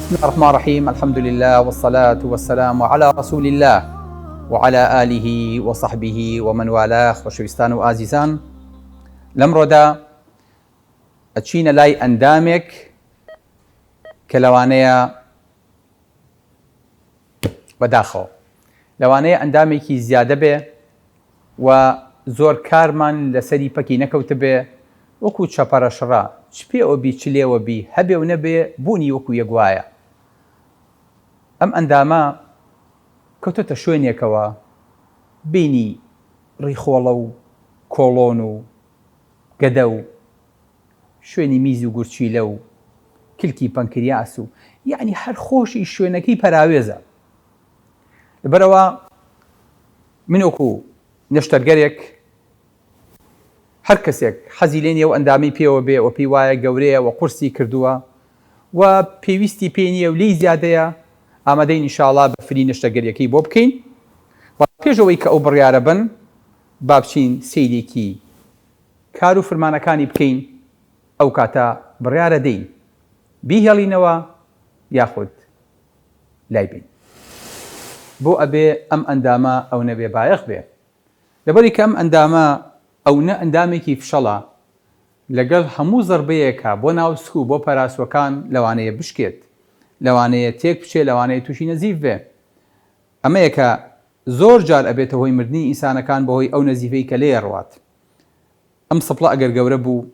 بسم الله الرحمن الرحيم. الحمد لله والصلاة والسلام على رسول الله وعلى آله وصحبه ومن والاه. خۆشەویستان و ئازیزان، لەمڕۆدا ئەچینە لای ئەندامێک کە لەوانەیە بەداخەوە لەوانەیە ئەندامێکی زیادە بێ و زۆر کارمان لەسەری پەکی نەکەوتە بێ، وەکو چەپەرەشڕا چ پێوە بی چ لێوە بی هەبێ و نەبێ بوونی وەکو یەکوایە. ئەم ئەندامە کەوتۆتە شوێنێکەوە بینی ڕیخۆڵە و کۆڵۆن و گەدە و شوێنی میزی و گورچیلە و کلکی پەنکریاس و یعنی هەر خۆشی شوێنەکەی پەراوێزە. لەبەرەوە من وەکو نەشتەرگەرێک هەر کەسێک حەزی لێ نییە و ئەندامی پێوە بێ و پێی وایە گەورەیە و قورسی کردووە و پێویستی پێ نییە و لی زیادەیە، ئامادەین ئینشاءڵڵا بە فری نەشتەرگەریەکەی بۆ بکەین. پێشەوەی کە ئەو بڕیارە بن با بچین سەیرێکی کار و فرمانەکانی بکەین. ئەو کاتە بڕیارە دەین بیهێڵینەوە یاخود لای بین. بۆ ئەبێ ئەم ئەندامە ئەو نەبێ بایەخ بێ، لەبەری کە ئەم ئەندامە ئەو نە ئەندامێکی فشەڵە لەگەڵ هەموو زەربەیەکە بۆ ناوسک و بۆ پەراسوەکان لەوانەیە بشکێت، لەوانەیە تێک بچێ، لەوانەیە تووشی نەزیف بێ. ئەمەیەکە زۆر جار ئەبێتە هۆی مردنی ئینسانەکان بەهۆی ئەو نەزیفەی کە لێ ڕوات. ئەم سەپڵە ئەگەر گەورە بوو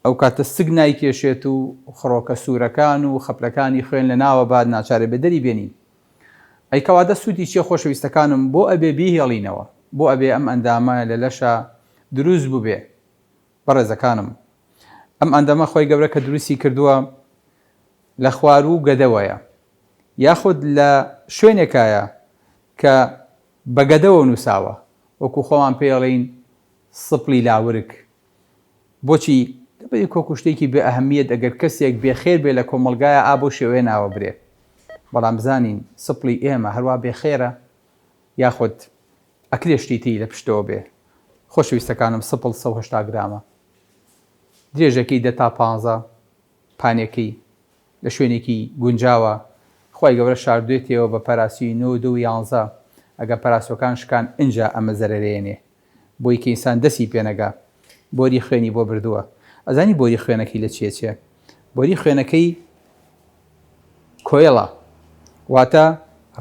ئەو کاتە سگ نایکێشێت و خڕۆکە سوورەکان و خەپلەکانی خوێن لە ناوە باد ناچارێ بەدەری بێنین. ئەیکەوادە سوودی چیە خۆشەویستەکانم؟ بۆ ئەبێ بیهێڵینەوە، بۆ ئەبێ ئەم ئەندامە لە لەشە دروست بوو بێ. بەڕێزەکانم، ئەم ئەندامە خۆی گەورە کە دروستی کردووە لە خوار و گەدەوەیە، یاخود لە شوێنێکایە کە بە گەدەوە نووساوە، وەکو خۆمان پێڵین سپڵی لاورک. بۆچی؟ دەبێت کۆکو شتێکی بێ ئەهەمیەت ئەگەر کەسێک بێخێر بێ لە کۆمەلگایە ئابۆ شێوەیە ناوە برێ، بەڵام بزانین سپڵی ئێمە هەروە بێخێرە یاخود ئەکرێشتی تی لە پشتەوە بێ. خۆشەویستەکانم، سپڵ 180 گرامە، درێژەکەی 10 تا 15 پانێکی لە شوێنێکی گونجاوە. خۆی گەورە شاردوێتەوە بە پەراسی 9 و 11. ئەگە پەراسۆکان شکان ئینجا ئەمە زەرەرێنێ، بۆی کە ئینسان دەسی پێنەگا. بۆری خوێنی بۆ بردووە. ئەزانی بۆری خوێنەکەی لە چێ؟ بۆری خوێنەکەی کۆیڵە، واتە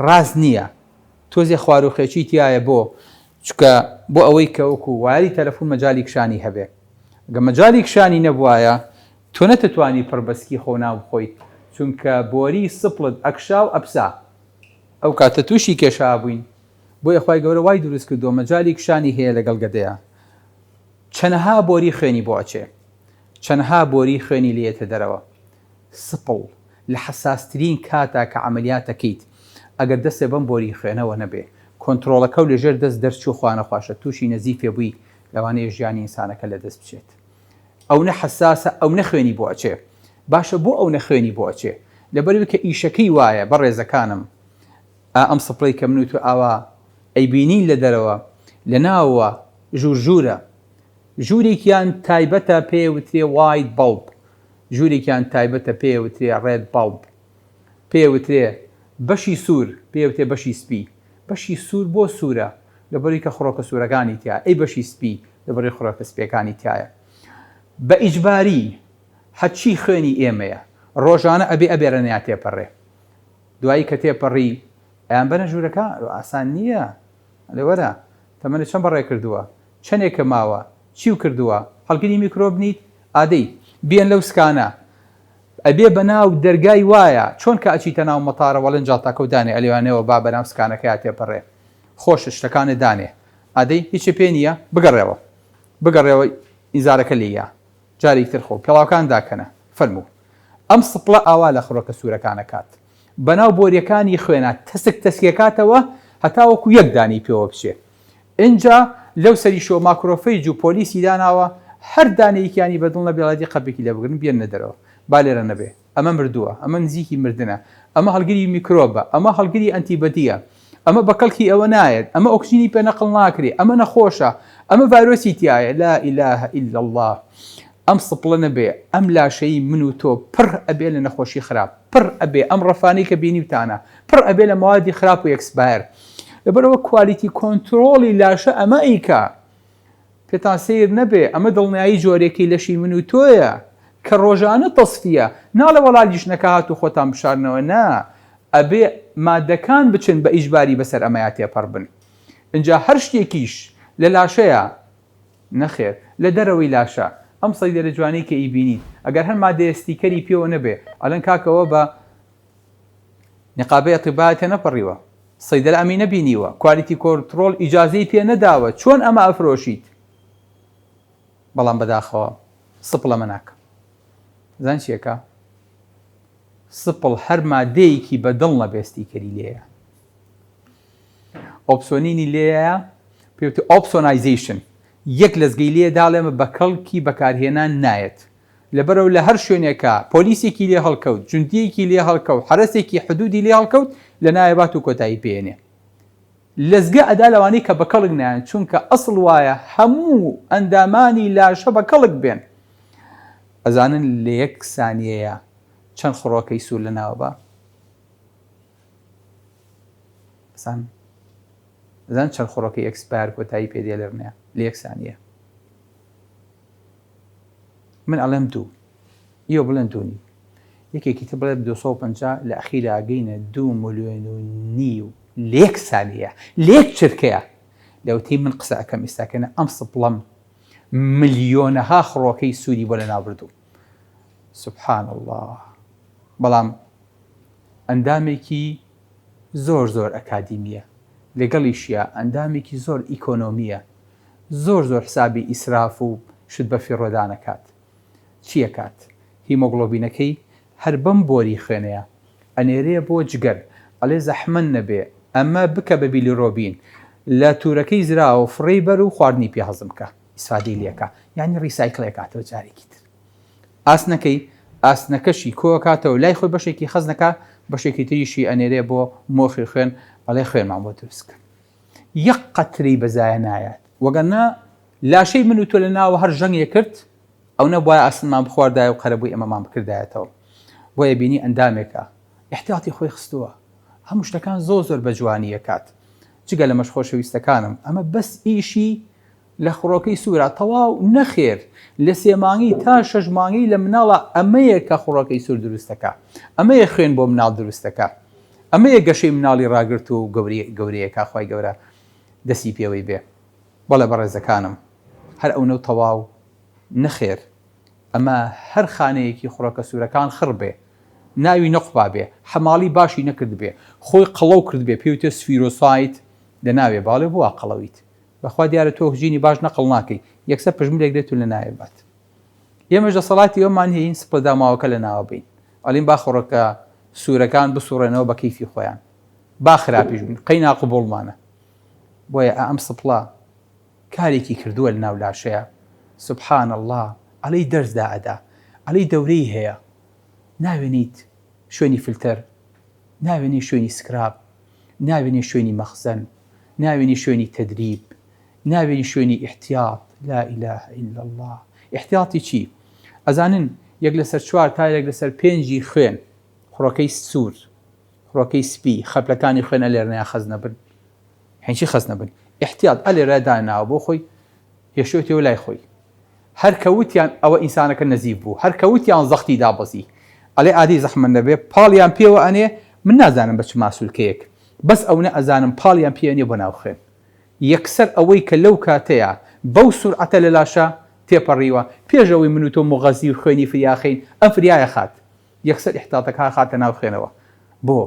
ڕاز نییە، تۆزێ خواروخێکی تایە بۆ چکە بۆ ئەوەی کە وەکو واری تەلەفۆن مەجای کشانی هەبێ. گە مەجای کشانی نەبوایە تۆ نەتەتوانی پڕبەسکی خۆ ناو بخۆیت، چونکە بۆری سپڵت ئەکشا و ئەپسا، ئەو کاتە تووشی کێشا بووین. بۆیە خۆی گەورە وای دروست کردووە مەجای کشانی هەیە لەگەڵ گەدەیە. چەندەها بۆری خوێنی بۆ ئەچێ، چەندەها بۆری خوێنی لێتە دەرەوە. سپڵ لە حساسترین کاتا کە عملیاتەکەیت ئەگەر دەستێ بەم بۆری خوێنەوە نەبێ، کۆنتترۆلەکە و لەژێر دەست دەرچوو خوانەخواشە تووشی نەزیفێ بووی، لەوانەیە ژیانی ئینسانەکە لە دەست بچێت. ئەو نە حساسە، ئەو نەخوێنی بۆ ئەچێ. باشە بۆ ئەو نەخوێنی بۆ ئەچێ؟ لەبەرەوەی کە ئیشەکەی وایە. بەڕێزەکانم، ئەم سپڵی کە منوت و ئاوا ئەیبینین لە دەرەوە لە ناوە ژوورژوورە، ژوورێکیان تایبەتە پێوترێ واید بەڵب، ژوورێکیان تایبەتە پێوترێ ڕێد بەڵب، پێوترێ بەشی سوور پێوتێ بەشی سپی. بەشی سوور بۆ سوورە لەبەری کە خڕۆکە سوورەکانی تایە، ئەی بەشی سپی لەبەری خڕۆکە سپیەکانی تایە. بە ئیجباری هەچی خوێنی ئێمەیە ڕۆژانە ئەبێ ئەبێرەنیا تێپەڕێ. دوایی کە تێپەڕی ئەیان بەنە ژوورەکە ئاسان نییە. لەوەرە تەمەنە چەند بەڕێ کردووە، چەندێکە ماوە، چیو کردووە، هەڵگیری میکرۆب نیت ئادەی بێن لەو سکانە. ئەبێ بەناو دەرگای وایە چۆن کە ئەچیتە ناو مەتارە وەڵەن جاتاکە و دانێ ئەلێوانەوە با بەناو سکانەکەی تێپەڕێ. خۆش شتەکانە دانێ ئادەی هیچی پێ نییە، بگەڕێەوە ئیزارەکە لێیە جارێک تر خۆ پێڵاوکان داکەنە فەرموو. ئەم سپڵە ئاوا لە خڕۆکە سوورەکانە کات بەناو بۆریەکانی خوێنە تەسکاتەوە هەتاوەکو یەک دانی پێوە بچێ. اینجا لەو سەری شۆ ماکرۆفەیج و پۆلیسی داناوە هەر دانەیەکیانی بەدڵ نە بێڵاتی قەپێکی لە بگرن بێن نەدەرەوە، با لێرە نەبێ. ئەمە مردووە، ئەمە نزیکی مردنە، ئەمە هەڵگیری میکرۆبە، ئەمە هەڵگیری ئەنتیبەتیە، ئەمە بەکەڵکی ئەوە نایەت، ئەمە ئۆکسجینی پێ نەقڵ ناکرێ، ئەمە نەخۆشە، ئەمە ڤایرۆسی تایە. لا ئیلاهە ئیلا الله. ئەم سپڵە نەبێ ئەم لاشەی من و تۆ پڕ ئەبێ لە نەخۆشی خراپ. پڕ ئەبێ ئەم ڕەفانەی کە بینیوتانە پڕ ئەبێ لە موادی خراپ و ئەکسپایر لەبەرەوە کوالیتی کۆنتترۆڵی لاشە ئەمە ئیکا پێتان سیر نەبێ ئەمە دڵنیایی جۆرێکی لەشی من و تۆیە کە ڕۆژانە تەسفیە ناڵە وەڵالیش نەکە هات و خۆتان بشارنەوە نا ئەبێ مادەکان بچن بە ئیجباری بەسەر ئەمەیا تێپەڕ بن اینجا هەر شتێکیش لە لاشەیە نەخێر لە دەرەوەی لاشە ئەم سەیدە لە جوانەی کە ئیبینیت ئەگەر هەر مادەستیکەری پێوە نەبێ ئەلەن کاکەوە بە نقابەیە طیبایەتە نەپەڕیوە سەیدە لە ئەمی نەبینیوە کوالیتی کۆنتترۆڵ ئیجازەی پێ نەداوە چۆن ئەمە ئەفرۆشیت بەڵام بەداخەوە سپڵ ئەمە ناکە زان چیەکە سپڵ هەر مادەیەکی بەدڵ نەبێستیکەری لێیە ئۆپسۆنینی لێیە پێوتە ئۆپسۆنایزیشن یەک لەزگەی لێ داڵێمە بە کەڵکی بەکارهێنان نایەت لەبەرەوە لە هەر شوێنێکە پۆلیسێکی لێ هەڵکەوت جوندیەکی لێ هەڵکەوت حرەسێکی حدودی لێ هەڵکەوت لە نایەبات و کۆتایی پێێنێ لەزگە ئەدا لەوانەی کە بە کەڵک نایەن چونکە ئەسڵ وایە هەموو ئەندامانی لاشە بە کەڵک بێن ئەزانن لە یەک سانیەیە چەند خڕۆکەی سوور لە ناوە بە زان چەند خڕۆکەی ئەکسپایر کۆتایی پێدێ لەرنەیە لە یەک سانیە من ئەڵێم دوو ئیوە بڵێن دوونی یەکێکی تر بڵێ 250 لە ئەخیرە ئاگەینە 2 ملیۆن و نیو لە یەک سانیە لە یەک چرکەیە لەوتەی من قسە ئەەکەم ئێستاکەنە ئەم سپڵەم ملیۆنەها خڕۆکەی سووری بۆ لە ناوبردوو سبحان الله بەڵام ئەندامێکی زۆر زۆر ئەکادیمیە لەگەڵیشیە ئەندامێکی زۆر ئیکۆنۆمیە زۆر زۆر حسابی ئیسراف و شت بە فیڕۆدانەکات چییە کات هیمۆگلۆبینەکەی هەر بەم بۆری خوێنەیە ئەنێرەیە بۆ جگەر ئەڵێ زەحمەن نەبێ ئەمە بکە بە بیلیڕۆبین لە تورەکەی زراوە فڕێی بەر و خواردنی پێ هەزم کە ئیسفادەی لێکە یعنی ڕیسایکڵێک کاتەوە جارێکی تر ئاسنەکەی ئاسنەکەشی کۆکاتەوە لای خۆی بەشێکی خەزنەکە بەشێکی تریشی ئەنێرێ بۆ مۆخی خوێن ئەڵێ خوێنمان بۆ دروستکە یەک قەتری بەزایە نایەت وەگەنە لاشەی من و تۆ لە ناوە هەر ژەنگێ کرد ئەو نەبووە ئاسنمان بخواردایە و قەرەبووی ئەمەمان بکردایەتەوە بۆیە بینی ئەندامێکە احتیاتی خۆی خستووە هەموو شتەکان زۆر زۆر بە جوانی ئەکات جگە لە مەشخۆشەویستەکانم ئەمە بەس ئیشی لە خڕۆکەی سوورە تەواو نەخێر لە 3 مانگی تا 6 مانگی لە مناڵە ئەمەیە کە خڕۆکەی سوور دروستەکە ئەمەیە خوێن بۆ مناڵ دروستەکە ئەمەیە گەشەی مناڵی ڕاگرت و گەورەیەکە خوای گەورە دەسی پێوەی بێ بەڵێ بەڕێزەکانم هەر ئەو نەو تەواو نەخێر ئەمە هەر خانەیەکی خڕۆکە سوورەکان خڕ بێ ناوی نەقوبا بێ حەماڵی باشی نەکرد بێ خۆی قەڵەو کرد بێ پێوتە سفیرۆسایت لەناوێ باڵێ بووە قەڵەویت بەخوا دیارە تۆ ژینی باش نەقڵ ناکەی یەکسەر پژمرێک دێت و لە نایەبات ئێمەش دەسەڵاتی ئەومان هەیە سپڵداماوەکە لە ناوە بین ئەڵین با خڕۆکە سوورەکان بسوڕێنەوە بە کەیفی خۆیان با خراپیش بن قەی ناقبوڵمانە بۆیە ئەم سپڵە کارێکی کردووە لە ناو لاشەیە سبحان الله ئەڵەی دەرزدا ئەدا ئەڵەی دەورەی هەیە ناوێنیت شوێنی فلتەر ناوێنی شوێنی سکراب ناوێنی شوێنی مەخزن ناوێنی شوێنی تەدریب ناوێنی شوێنی احتیاط لا إله إلا الله احتیاطی چی ئەزانن یەک لەسەر 4 تا یەک لەسەر 5 خوێن خڕۆکەی سوور خڕۆکەی سپی خەپلەکانی خوێنە لێرنەیە خەزنە بن هەنچی خەزنە بن احتیاط ئەلێ ڕێداناوە بۆ خۆی هێشتێتەوە لای خۆی هەر کەوتیان ئەوە ئینسانەکە نەزیب بوو هەر کەوتیان زەختی دابەزی ئەڵێ ئادی زەحمەن دەبێ پاڵیان پێوە ئەنێ من نازانم بە چ ماسوولکەیەک بەس ئەوە ئەزانم پاڵیان پێێنێ بۆ ناو خوێن یەکسەر ئەوەی کە لەو کاتەیە بەو سورعەتە لە لاشە تێپەڕیوە پێشەوەی من و تۆ مغەزی و خوێنی فریاخین ئەم فریایە خات یەکسەر احتیاطەکە خاتە ناو خوێنەوە بۆ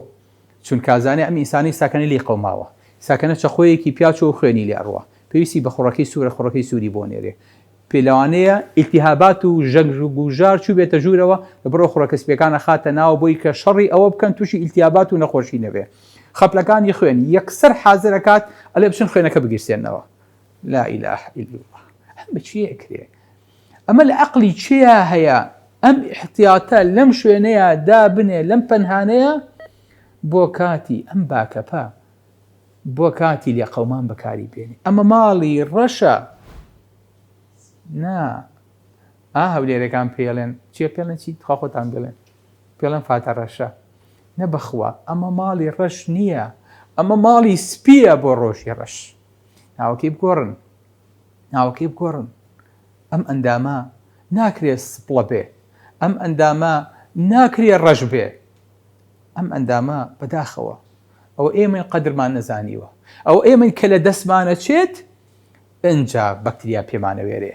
چون کازانێ ئەم ئینسانی ساکەنە لێ قەوماوە ساکەنە چەخۆیەکی پیاچ و خوێنی لێ ئەڕوە پێویستی بە خڕۆکەی سوورە خڕۆکەی سووری بۆ نێرێ پێلەوانەیە ئیلتیهابات و ژەنگ و گوژار چوو بێتە ژوورەوە لە بڕۆ خڕۆکە سپیەکانە خاتە ناوە بۆی کە شەڕی ئەوە بکەن تووشی ئیلتیهابات و نەخۆشی نەبێ خەپلەکانی خوێن یەکسەر حازرەکات ئەلێ بچن خوێنەکە بگیرسێنەوە لا إله إلا الله ئەم بچیە ئەکرێ ئەمە لە عەقلی چیا هەیە ئەم احتیاتە لەم شوێنەیە دابنێ لەم پەنهانەیە بۆ کاتی ئەم باکەپە بۆ کاتی لێ قەومان بەکاری بێنی ئەمە ماڵی ڕەشە نا هەولێرەکان پێڵێن چیە پێڵێن چی خوا خۆتان بڵێن پێڵێن فاتە ڕەشە نەبەخوا ئەمە ماڵی ڕەش نییە، ئەمە ماڵی سپیە بۆ ڕۆژی ڕەش. ناوەکەی بگۆڕن. ئەم ئەندامە ناکرێت سپڵە بێ، ئەم ئەندامە ناکرێت ڕەش بێ، ئەم ئەندامە بەداخەوە ئەوە ئێمە قەدرمان نەزانیوە، ئەو ئێمە کە لە دەستمانە چێت ئەنجا بەکتریا پێمانەوێرێ.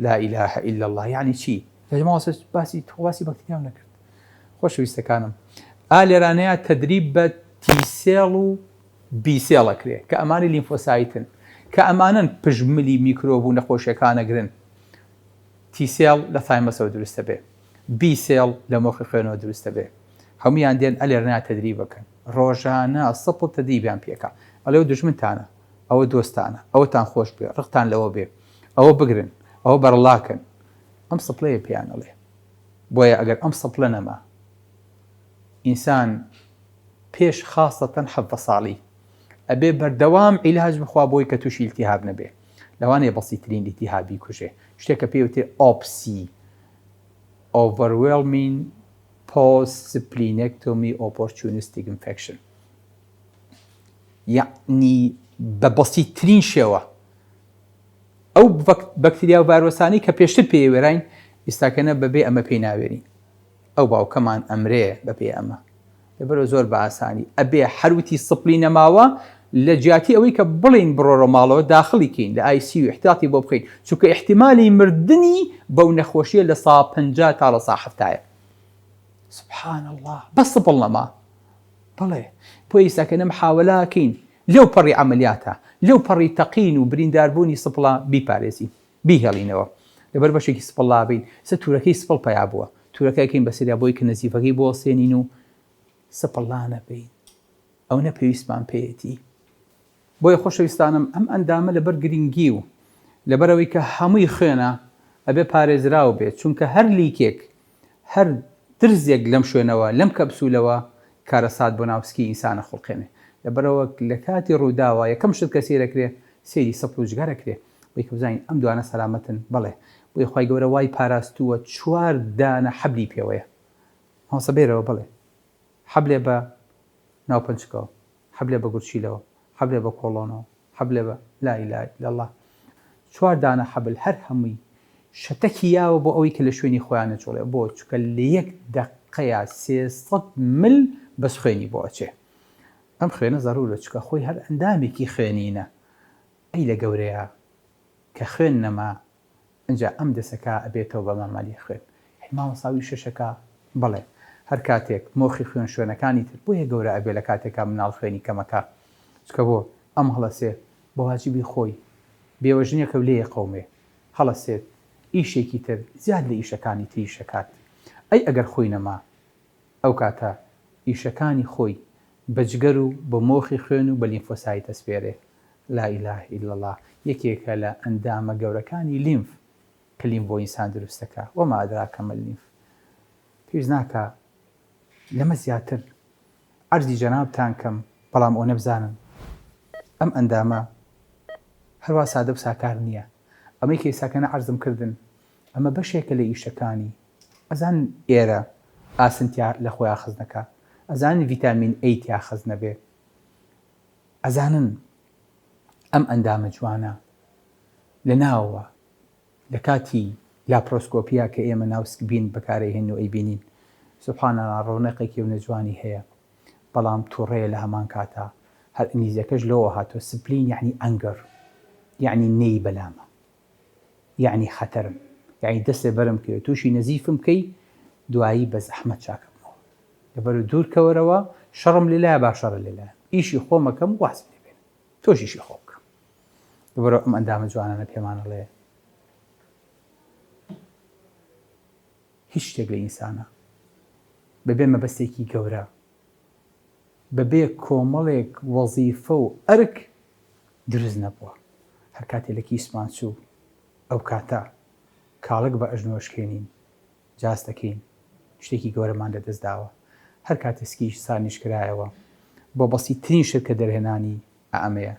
لا إله إلا الله. یعنی چی؟ باسی بەکتریام نەکرد. خۆشەویستەکانم، لێرانەیە تەدریب بە تیسێڵ و بیسێڵەکرێ کە ئەمانی لیمفۆسایتن کە ئەمانن پژملی میکرۆب و نەخۆشیەکانەگرن. تیسێڵ لە تایمەسەوە دروستە بێ، بیسێڵ لە مۆخی خوێنەوە دروستە بێ. هەمویان دێن لێرانەیە تەدریب بکەن، ڕۆژانە سەپڵ تەدریبیان پێکە. ئەلێ دژمنتانە، ئەوە دۆستانە، ئەوەتان خۆش بێ، ڕقتان لەوە بێ، ئەوە بگرن، ئەوە بەرڵاکن. ئەم سپڵەیە پێیانەڵێ. بۆیە ئەگەر ئەم سپڵە نەما ئینسان پێش خاستەتەن 17 ساڵی ئەبێ بەردەوام عیلاج بخوا بۆی کە تووشی ئیلتیهاب نەبێ. لەوانەیە بەسیترین ئیلتیهابی کوژێ، شتێکە پێوتێ OPSI Overwhelming Post-Splenectomy Opportunistic Infection. یعنی بە بەسیترین شێوە ئەو بەکتریا و ڤایرۆسانی کە پێشتر پێوێراین ئێستاکەنە بەبێ ئەمە پێی ناوێرین. ئەو باوکەمان ئەمرێ بەپێ ئەمە لەبەرەوە زۆر بە ئاسانی ئەبێ هەروتی سپلی نەماوە لە جیاتی ئەوەی کە بڵین بڕۆڕە ماڵەوە داخڵیکەین لە ICU احتیاطی بۆ بکەین، چونکە احتیمالی مردنی بەو نەخۆشیە لە 150 تا لە 170. سبحان الله. بەس سپڵ نەما بڵێ بۆ ئێستاکەنە محاولەکەین لەو پەڕی عەمەلیاتە، لەو پەڕی تەقین و برینداربوونی سپڵە بیپارێزین، بیهێڵینەوە. لەبەر بەشێکی سپڵا بین سە تورەکەی سپڵ پیا بووە، تورەکەیکەین بەسەریا بۆی کە نەزیفەکەی بۆ سێنین و سپڵا نەبین. ئەو نەپێویستمان پێیەتی. بۆیە خۆشەویستانم ئەم ئەندامە لەبەر گرنگی و لەبەرەوەی کە هەمووی خوێنە ئەبێ پارێزراو بێت، چونکە هەر لیکێک هەر درزێک لەم شوێنەوە لەم کەپسولەوە کارەسات بۆ ناوسکی ئینسانە خوڵقێنێ. لەبەرەوە لە کاتی ڕووداوە یەکەم شت کە سێرەکرێ سێری سەپڵ و جگەرەکرێ بۆی کە بزانین ئەم دوانە سەلامەتن. بڵێ بۆی خی گەورە وای پاراستووە 4 دانە حەبلی پێوەیە. هەوسەبێرەوە بڵێ حەبلێ بە ناوپەنجکەوە، حەبلێ بە گورچیلەوە، حەبلێ بە کۆڵۆنەوە، حەبلێ بە لا إله إلا الله. 4 دانە حەبل هەر هەمووی شەتەکی یاوە بۆ ئەوەی کە لە شوێنی خۆیانە جوڵێ بۆ چکە لە 1 دقەیە 300 مل بەس خوێنی بۆ ئەچێ. ئەم خوێنە زەرورە چکە خۆی هەر ئەندامێکی خوێنینە. ئەی لە گەورەیە کە خوێن نەما ئەنجا ئەم دەسەکە ئەبێتەوە بە مامالی خوێن. مامۆساوی شەشەکە بڵێ هەر کاتێک مۆخی خوێن شوێنەکانی تر بۆیە گەورە ئەبێ لە کاتێکا مناڵ خوێنی کەمەکە، چکە بۆ ئەم هەڵەسێ بە واجبی خۆی بێوەژنیەکە و لێیە قەومێ هەڵەسێت ئیشێکی تر زیاد لە ئیشەکانی تری شەکات. ئەی ئەگەر خۆی نەما ئەو کاتە ئیشەکانی خۆی بەجگەر و بە مۆخی خوێن و بە لیمفۆسایت ئەسپێرێ. لا إله إلا الله. یەکێکە لە ئەندامە گەورەکانی لیمف کە لیم بۆ ئینسان دروستەکە. وەما ئەدراکە مە لیمف. پێویست ناکە لەمە زیاتر عەرزی جەنابتان کەم، بەڵام ئەو نەبزانن ئەم ئەندامە هەروە سادە و ساکار نییە. ئەمەی کە ئێستاکەنە عەرزم کردن ئەمە بەشێکە لە ئیشەکانی. ئەزان ئێرە ئاسنتیا لە خۆیان خزنەکە، ئەزانن ڤیتامین ئەی تیا خزنە بێ، ئەزانن ئەم ئەندامە جوانە لە ناوەوە لە کاتی لاپرۆسکۆپیا کە ئێمە ناوسک بین بەکارەهێن و ئەیبینین. سوبحانەڵڵا ڕۆنەقێکی و نەجوانی هەیە، بەڵام تووڕەیە لە هەمان کاتە هەر ئینگلیزیەکەش لەوە هاتووە. سپلین یعنی ئەنگەر، یعنی نەی بەلامە، یعنی خەتەرم، یعنی دەستێ بەرم کرد تووشی نەزیفم کەی دوایی بە زەحمەت چاکەمەوە. لەبەر دوورکەوەرەوە شەڕم لێلایە باشەڕە لێلایە، ئیشی خۆمەکەم واز لێبێن تۆش ئیشی خۆ بکە. لەبەرەوە ئەم ئەندامە جوانانە پێمانەڵێ هیچ شتێک لە ئینسانە بەبێ مەبەستێکی گەورە، بەبێ کۆمەڵێک وەزیفە و ئەرک دروست نەبووە. هەر کاتێ لە کیسمان چوو ئەو کاتە کاڵک بە ئەژنۆشکێنین جاست دەکەین، شتێکی گەورەمان لەدەست داوە. هەر کاتێ سکیش سانیشکرایەوە بۆ بەسیترین شت کە دەرهێنانی ئەمەیە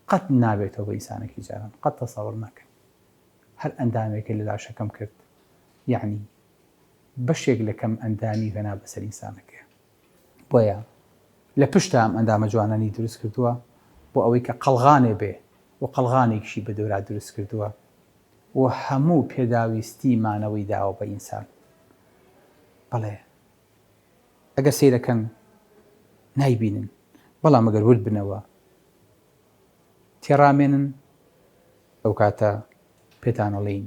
قەت نابێتەوە بە ئینسانێکی جاران، قەت تەسەوڕ ناکەن. هەر ئەندامێکە لە لاشەکەم کرد، یعنی بەشێک لە کەم ئەندامی غەنا بەسەر ئینسانەکە. بۆیە لە پشت ئەم ئەندامە جوانانی دروست کردووە بۆ ئەوەی کە قەڵغانێ بێ و قەڵغانێکیشی بە دەورا دروست کردووە و هەموو پێداویستیمانەوەی داوە بە ئینسان. بەڵێ ئەگەر سەیرەکەن نایبینن، بەڵام ئەگەر ورد بنەوە تێڕامێنن، ئەو کاتە پێتانەڵین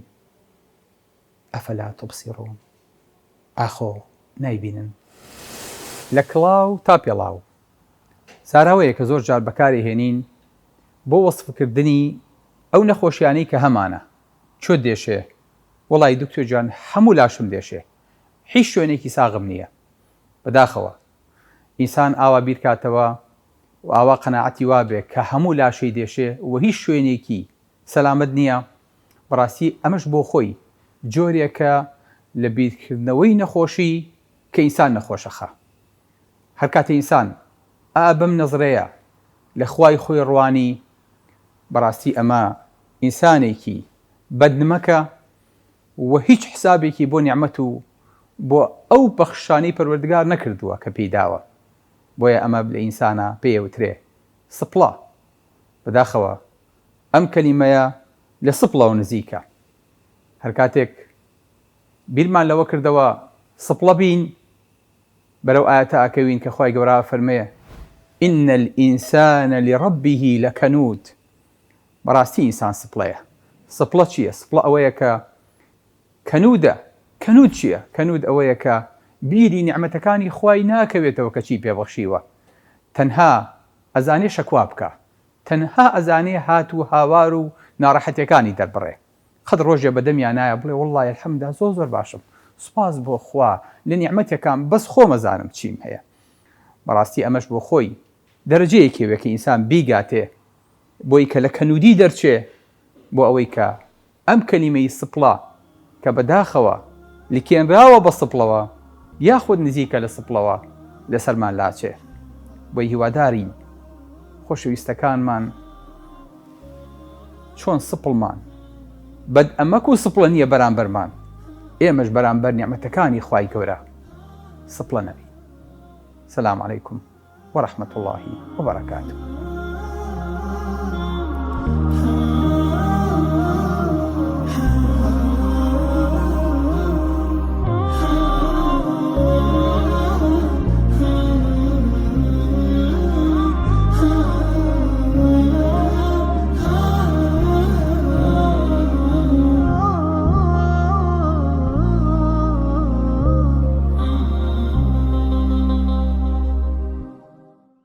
ئەفەلا توبسیڕون، ئاخۆ نایبینن. لە کڵاو تا پێڵاو ساراوەیە کە زۆر جار بەکاری هێنین بۆ وەسفکردنی ئەو نەخۆشیانەی کە هەمانە. چۆ دێشێ؟ وەڵی دکتۆر جان هەموو لاشم دێشێ، هیچ شوێنێکی ساغم نییە. بەداخەوە ئینسان ئاوا بیرکاتەوە و ئاوا قەناعەتی وابێ کە هەموو لاشەی دێشێ و هیچ شوێنێکی سەلامەت نییە. بەڕاستی ئەمەش بۆ خۆی جۆرێکە لە بیرکردنەوەی نەخۆشی کە ئینسان نەخۆشەخە. هەر کاتە ئینسان بەم نەزرەیە لە خوای خۆی ڕوانی، بەڕاستی ئەمە ئینسانێکی بەدنمەکە و هیچ حسابێکی بۆ نیعمەت و بۆ ئەو بەخشانەی پەروەردگار نەکردووە کە پێیداوە. بۆیە ئەمە لە ئینسانە پێوترێ سپڵە. بەداخەوە ئەم کەلیمەیە لە سپڵەوە نزیکە. هەر کاتێک بیرمان لەوە کردەوە سپڵە بین، بەرەو ئاەتە ئاکەوین کە خوای گەورە فەرمێ ئین الئینسان لڕەبیه لەکەنود. بەڕاستی ئینسان سپڵەیە. سپڵە چییە؟ سپڵە ئەوەیە کە کەنودە. کەنود چییە؟ کەنود ئەوەیە کە بیری نیعمەتەکانی خوای ناکەوێتەوە کە چی پێبەخشیوە، تەنها ئەزانێ شەکوا بکە، تەنها ئەزانێ هات و هاوار و ناڕەحەتیەکانی دەربڕێ. قەت ڕۆژێ بەدەمیان نایە بڵێ وەڵڵای ئەلحەمدا زۆر باشم، سوپاس بۆ خوا لە نیعمەتێکان بەس خۆمەزانم چیم هەیە. بەڕاستی ئەمەش بۆ خۆی دەرەجەیەکێوێ کە ئینسان بیگاتێ بۆی کە لە کەنودی دەرچێ، بۆ ئەوەی کە ئەم کەلیمەی سپڵە کە بەداخەوە لکێنراوە بە سپڵەوە یاخود نزیکە لە سپڵەوە لەسەرمان لاچێ. بۆی هیوادارین خۆشەویستەکانمان چۆن سپڵمان بەد ئەمەک و سپڵە نییە بەرامبەرمان، ئێمەش بەرامبەر نیعمەتەکانی خوای گەورە سپڵە نەبی. سلام عەلەیکم وەرەحمەتوڵڵاهی وبەرەکاتوه.